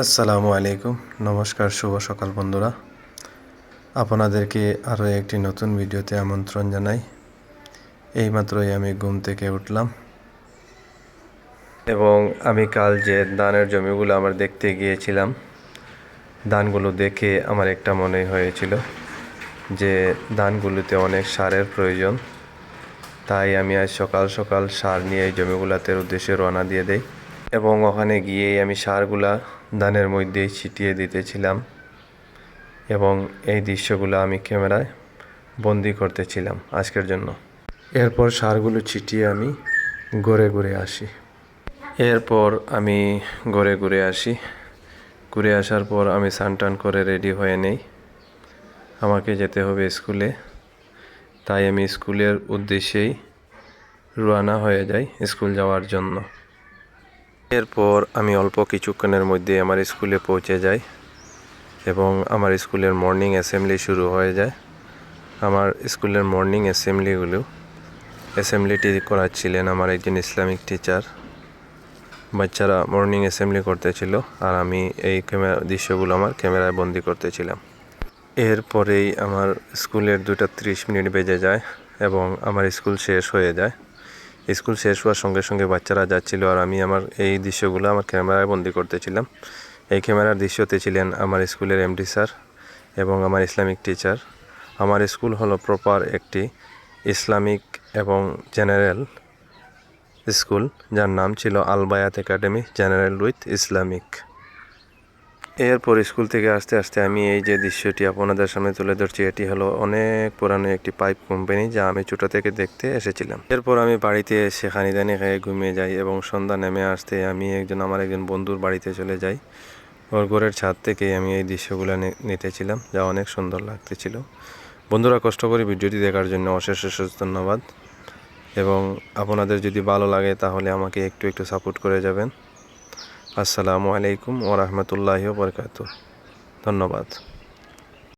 আসসালামু আলাইকুম, নমস্কার, শুভ সকাল বন্ধুরা। আপনাদেরকে আরও একটি নতুন ভিডিওতে আমন্ত্রণ জানাই। এইমাত্রই আমি ঘুম থেকে উঠলাম এবং আমি কাল যে ধানের জমিগুলো আমার দেখতে গিয়েছিলাম, ধানগুলো দেখে আমার একটা মনে হয়েছিল যে ধানগুলোতে অনেক সারের প্রয়োজন। তাই আমি আজ সকাল সকাল সার নিয়ে এই জমিগুলোতে উদ্দেশ্যে রওনা দিয়ে দেই এবং ওখানে গিয়েই আমি সারগুলা ধানের মধ্যেই ছিটিয়ে দিতেছিলাম এবং এই দৃশ্যগুলো আমি ক্যামেরায় বন্দি করতেছিলাম আজকের জন্য। এরপর সারগুলো ছিটিয়ে আমি ঘুরে ঘুরে আসি। ঘুরে আসার পর আমি স্নান করে রেডি হয়ে নেই। আমাকে যেতে হবে স্কুলে, তাই আমি স্কুলের উদ্দেশ্যেই রওনা হয়ে যাই স্কুল যাওয়ার জন্য। এরপর আমি অল্প কিছুক্ষণের মধ্যে আমার স্কুলে পৌঁছে যাই এবং আমার স্কুলের মর্নিং অ্যাসেম্বলি শুরু হয়ে যায়। আমার স্কুলের মর্নিং অ্যাসেম্বলিটি করাচ্ছিলেন আমার একজন ইসলামিক টিচার। বাচ্চারা মর্নিং অ্যাসেম্বলি করতেছিল আর আমি এই দৃশ্যগুলো আমার ক্যামেরায় বন্দি করতেছিলাম। এরপরেই আমার স্কুলের 2:30 বেজে যায় এবং আমার স্কুল শেষ হয়ে যায়। স্কুল শেষ হওয়ার সঙ্গে সঙ্গে বাচ্চারা যাচ্ছিল আর আমি আমার এই দৃশ্যগুলো আমার ক্যামেরায় বন্দি করতেছিলাম। এই ক্যামেরার দৃশ্যতে ছিলেন আমার স্কুলের এমডি স্যার এবং আমার ইসলামিক টিচার। আমার স্কুল হলো প্রপার একটি ইসলামিক এবং জেনারেল স্কুল, যার নাম ছিল আল বায়াত একাডেমি জেনারেল উইথ ইসলামিক। এরপর স্কুল থেকে আস্তে আস্তে আমি এই যে দৃশ্যটি আপনাদের সামনে তুলে ধরছি, এটি হলো অনেক পুরানো একটি পাইপ কোম্পানি, যা আমি ছোটো থেকে দেখতে এসেছিলাম। এরপর আমি বাড়িতে এসে খানিদানি খেয়ে ঘুমিয়ে যাই এবং সন্ধ্যা নেমে আসতে আমি আমার একজন বন্ধুর বাড়িতে চলে যাই। ওর ঘরের ছাদ থেকে আমি এই দৃশ্যগুলো নিতেছিলাম, যা অনেক সুন্দর লাগতেছিল। বন্ধুরা, কষ্ট করে ভিডিওটি দেখার জন্য অশেষ ধন্যবাদ এবং আপনাদের যদি ভালো লাগে তাহলে আমাকে একটু সাপোর্ট করে যাবেন। আসসালামু আলাইকুম ওয়া রাহমাতুল্লাহি ওয়া বারাকাতুহু। ধন্যবাদ।